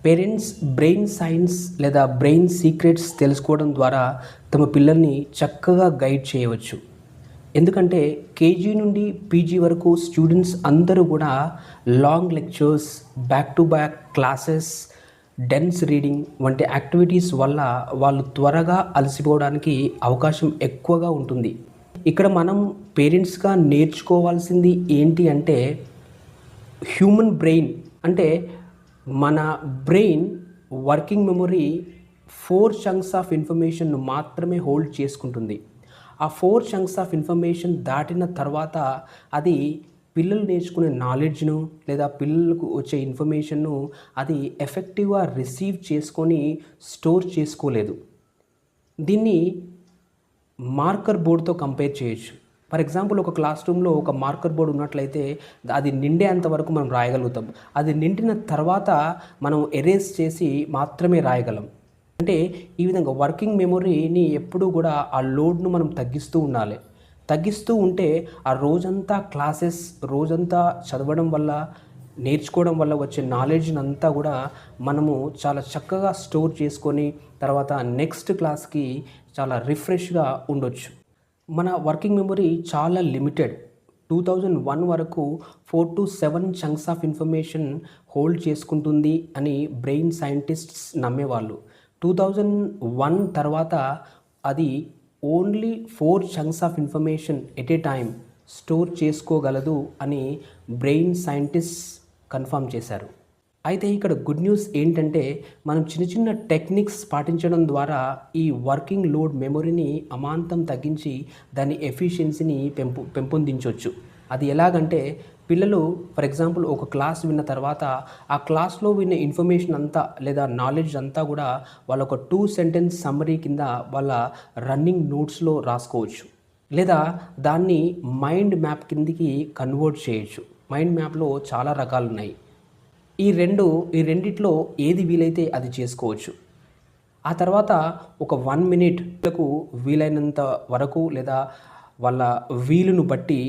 Parents brain science లేదా brain secrets తెలుసుకోవడం ద్వారా తమ పిల్లల్ని చక్కగా గైడ్ చేయవచ్చు. ఎందుకంటే కేజీ నుండి పీజీ వరకు స్టూడెంట్స్ అందరూ కూడా long lectures, back to back classes, dense reading వంటి యాక్టివిటీస్ వల్ల వాళ్ళు త్వరగా అలసిపోవడానికి అవకాశం ఎక్కువగా ఉంటుంది. ఇక్కడ మనం పేరెంట్స్గా నేర్చుకోవాల్సింది ఏంటి అంటే హ్యూమన్ బ్రెయిన్ అంటే మన brain working memory 4 chunks of ఇన్ఫర్మేషన్ను మాత్రమే హోల్డ్ చేసుకుంటుంది. ఆ 4 చంక్స్ ఆఫ్ ఇన్ఫర్మేషన్ దాటిన తర్వాత అది పిల్లలు నేర్చుకునే నాలెడ్జ్ను లేదా పిల్లలకు వచ్చే ఇన్ఫర్మేషన్ను అది ఎఫెక్టివ్గా రిసీవ్ చేసుకొని స్టోర్ చేసుకోలేదు. దీన్ని మార్కర్ బోర్డ్తో కంపేర్ చేయొచ్చు. ఫర్ ఎగ్జాంపుల్ ఒక క్లాస్ రూమ్లో ఒక మార్కర్ బోర్డు ఉన్నట్లయితే అది నిండేంత వరకు మనం రాయగలుగుతాం. అది నిండిన తర్వాత మనం ఎరేజ్ చేసి మాత్రమే రాయగలం. అంటే ఈ విధంగా వర్కింగ్ మెమొరీని ఎప్పుడూ కూడా ఆ లోడ్ను మనం తగ్గిస్తూ ఉండాలి. తగ్గిస్తూ ఉంటే ఆ రోజంతా క్లాసెస్ రోజంతా చదవడం వల్ల నేర్చుకోవడం వల్ల వచ్చే నాలెడ్జ్ని అంతా కూడా మనము చాలా చక్కగా స్టోర్ చేసుకొని తర్వాత నెక్స్ట్ క్లాస్కి చాలా రిఫ్రెష్గా ఉండొచ్చు. మన వర్కింగ్ మెమొరీ చాలా లిమిటెడ్. 2001 వరకు 4 to 7 chunks of information hold చేసుకుంటుంది అని బ్రెయిన్ సైంటిస్ట్స్ నమ్మేవాళ్ళు. 2001 తర్వాత అది only 4 chunks of information at a time store చేసుకోగలదు అని బ్రెయిన్ సైంటిస్ట్స్ కన్ఫర్మ్ చేశారు. అయితే ఇక్కడ గుడ్ న్యూస్ ఏంటంటే మనం చిన్న చిన్న టెక్నిక్స్ పాటించడం ద్వారా ఈ వర్కింగ్ లోడ్ మెమొరీని అమాంతం తగ్గించి దాని ఎఫిషియన్సీని పెంపొందించవచ్చు. అది ఎలాగంటే పిల్లలు ఫర్ ఎగ్జాంపుల్ ఒక క్లాస్ విన్న తర్వాత ఆ క్లాస్లో విన్న ఇన్ఫర్మేషన్ అంతా లేదా నాలెడ్జ్ అంతా కూడా వాళ్ళ ఒక 2 సెంటెన్స్ సమ్మరీ కింద వాళ్ళ రన్నింగ్ నోట్స్లో రాసుకోవచ్చు. లేదా దాన్ని మైండ్ మ్యాప్ కిందికి కన్వర్ట్ చేయొచ్చు. మైండ్ మ్యాప్లో చాలా రకాలు ఉన్నాయి. ఈ రెండిట్లో ఏది వీలైతే అది చేసుకోవచ్చు. ఆ తర్వాత ఒక 1 మినిట్లకు వీలైనంత వరకు లేదా వాళ్ళ వీలును బట్టి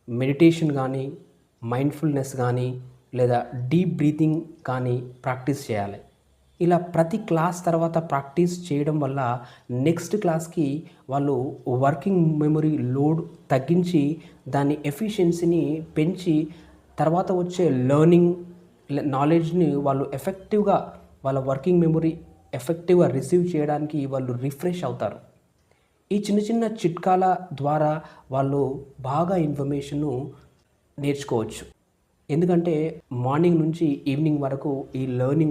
మెడిటేషన్ కానీ మైండ్ఫుల్నెస్ కానీ లేదా డీప్ బ్రీతింగ్ కానీ ప్రాక్టీస్ చేయాలి. ఇలా ప్రతి క్లాస్ తర్వాత ప్రాక్టీస్ చేయడం వల్ల నెక్స్ట్ క్లాస్కి వాళ్ళు వర్కింగ్ మెమొరీ లోడ్ తగ్గించి దాని ఎఫిషియన్సీని పెంచి తర్వాత వచ్చే లెర్నింగ్ నాలెడ్జ్ని వాళ్ళు ఎఫెక్టివ్గా వాళ్ళ వర్కింగ్ మెమొరీ ఎఫెక్టివ్గా రిసీవ్ చేయడానికి వాళ్ళు రిఫ్రెష్ అవుతారు. ఈ చిన్న చిన్న చిట్కాల ద్వారా వాళ్ళు బాగా ఇన్ఫర్మేషన్ను నేర్చుకోవచ్చు. ఎందుకంటే మార్నింగ్ నుంచి ఈవినింగ్ వరకు ఈ లెర్నింగ్